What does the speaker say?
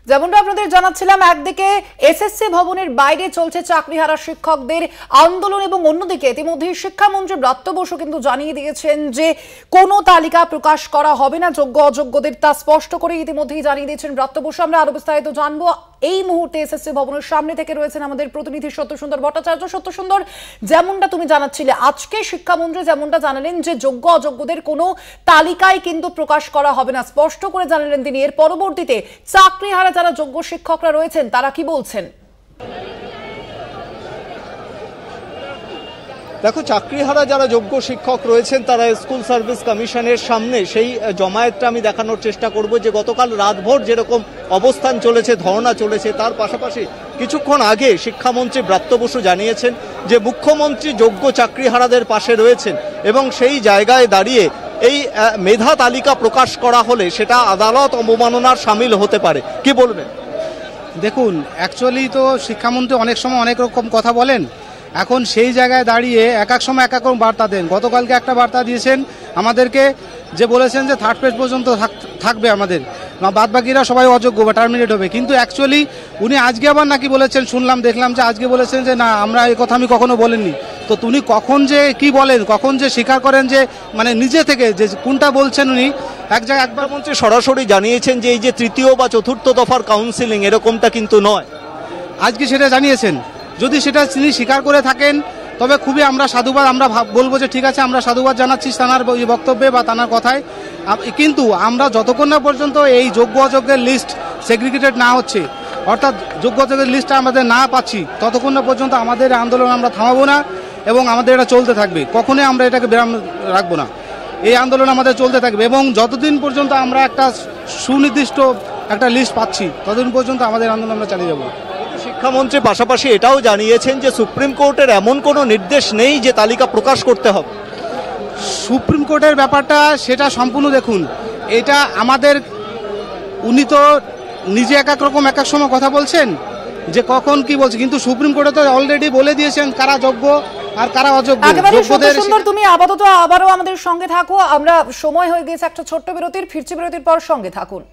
যেমনটা আপনাদের জানাচ্ছিলাম, একদিকে এসএসসি ভবনের বাইরে চলছে চাকরিহারা শিক্ষকদের আন্দোলন এবং অন্যদিকে ইতিমধ্যেই শিক্ষামন্ত্রী ব্রাত্য বসু কিন্তু জানিয়ে দিয়েছেন যে কোনো তালিকা প্রকাশ করা হবে না, যোগ্য অযোগ্যদের তা স্পষ্ট করে ইতিমধ্যেই জানিয়ে দিয়েছেন ব্রাত্য বসু। আমরা আরো বিস্তারিত জানবো। এই মুহূর্তে এসএসসি ভবনের সামনে থেকে রয়েছেন আমাদের প্রতিনিধি সত্যসুন্দর ভট্টাচার্য। সত্যসুন্দর, যেমনটা তুমি জানাচ্ছিলে, আজকে শিক্ষামন্ত্রী যেমনটা জানালেন যে যোগ্য অযোগ্যদের কোনো তালিকায় কিন্তু প্রকাশ করা হবে না, স্পষ্ট করে জানালেন তিনি। এর পরবর্তীতে চাকরিহারা যারা যোগ্য শিক্ষকরা রয়েছেন তারা কি বলছেন? দেখো, চাকরিহারা যারা যোগ্য শিক্ষক রয়েছেন তারা স্কুল সার্ভিস কমিশনের সামনে সেই জমায়েতটা আমি দেখানোর চেষ্টা করব যে গতকাল রাতভর যেরকম অবস্থান চলেছে, ধর্ণা চলেছে, তার পাশাপাশি কিছুক্ষণ আগে শিক্ষামন্ত্রী ব্রাত্য বসু জানিয়েছেন যে মুখ্যমন্ত্রী যোগ্য চাকরিহারাদের পাশে রয়েছেন এবং সেই জায়গায় দাঁড়িয়ে এই মেধা তালিকা প্রকাশ করা হলে সেটা আদালত অবমাননার শামিল হতে পারে। কি বলবেন? দেখুন, অ্যাকচুয়ালি তো শিক্ষামন্ত্রী অনেক সময় অনেক রকম কথা বলেন। এখন সেই জায়গায় দাঁড়িয়ে এক এক সময় এক এক রকম বার্তা দেন। গতকালকে একটা বার্তা দিয়েছেন আমাদেরকে, যে বলেছেন যে 3rd পেজ পর্যন্ত থাকবে আমাদের, বাদবাকিরা সবাই অযোগ্য বা টার্মিনেট হবে। কিন্তু অ্যাকচুয়ালি উনি আজকে আবার নাকি বলেছেন, দেখলাম যে আজকে বলেছেন যে না, আমরা এই কথা আমি কখনো বলেননি। তো উনি কখন যে কি বলেন, কখন যে স্বীকার করেন যে মানে নিজে থেকে যে কোনটা বলছেন উনি এক জায়গায় একবার মন্ত্রী সরাসরি জানিয়েছেন যে এই যে 3য় বা 4র্থ দফার কাউন্সিলিং এরকমটা কিন্তু নয়। আজকে সেটা জানিয়েছেন। যদি সেটা তিনি স্বীকার করে থাকেন তবে খুবই আমরা সাধুবাদ, আমরা বলবো যে ঠিক আছে, আমরা সাধুবাদ জানাচ্ছি তানার বক্তব্যে বা তানার কথায়। কিন্তু আমরা যতক্ষণ না পর্যন্ত এই যোগ্য অযোগ্যের লিস্ট সেগ্রিগেটেড না হচ্ছে, অর্থাৎ যোগ্য অযোগ্যের লিস্টটা আমাদের না পাচ্ছি, ততক্ষণ না পর্যন্ত আমাদের আন্দোলন আমরা থামাবো না এবং আমাদের এটা চলতে থাকবে। কখনোই আমরা এটাকে বিরাম রাখবো না। এই আন্দোলন আমাদের চলতে থাকবে এবং যতদিন পর্যন্ত আমরা একটা সুনির্দিষ্ট একটা লিস্ট পাচ্ছি ততদিন পর্যন্ত আমাদের আন্দোলন আমরা চালিয়ে যাবো। শিক্ষামন্ত্রী পাশাপাশি এটাও জানিয়েছেন যে সুপ্রিম কোর্টের এমন কোনো নির্দেশ নেই যে তালিকা প্রকাশ করতে হবে। সুপ্রিম কোর্টের ব্যাপারটা সেটা সম্পূর্ণ দেখুন, এটা আমাদের, উনি তো নিজে এক এক রকম এক এক সময় কথা বলছেন যে কখন কি বলছে, কিন্তু সুপ্রিম কোর্টে তো অলরেডি বলে দিয়েছেন কারা যোগ্য আর কারা অযোগ্য। তুমি আপাতত আবারও আমাদের সঙ্গে থাকো। আমরা সময় হয়ে গেছে একটা ছোট্ট বিরতির, ফিরছি বিরতির পর, সঙ্গে থাকুন।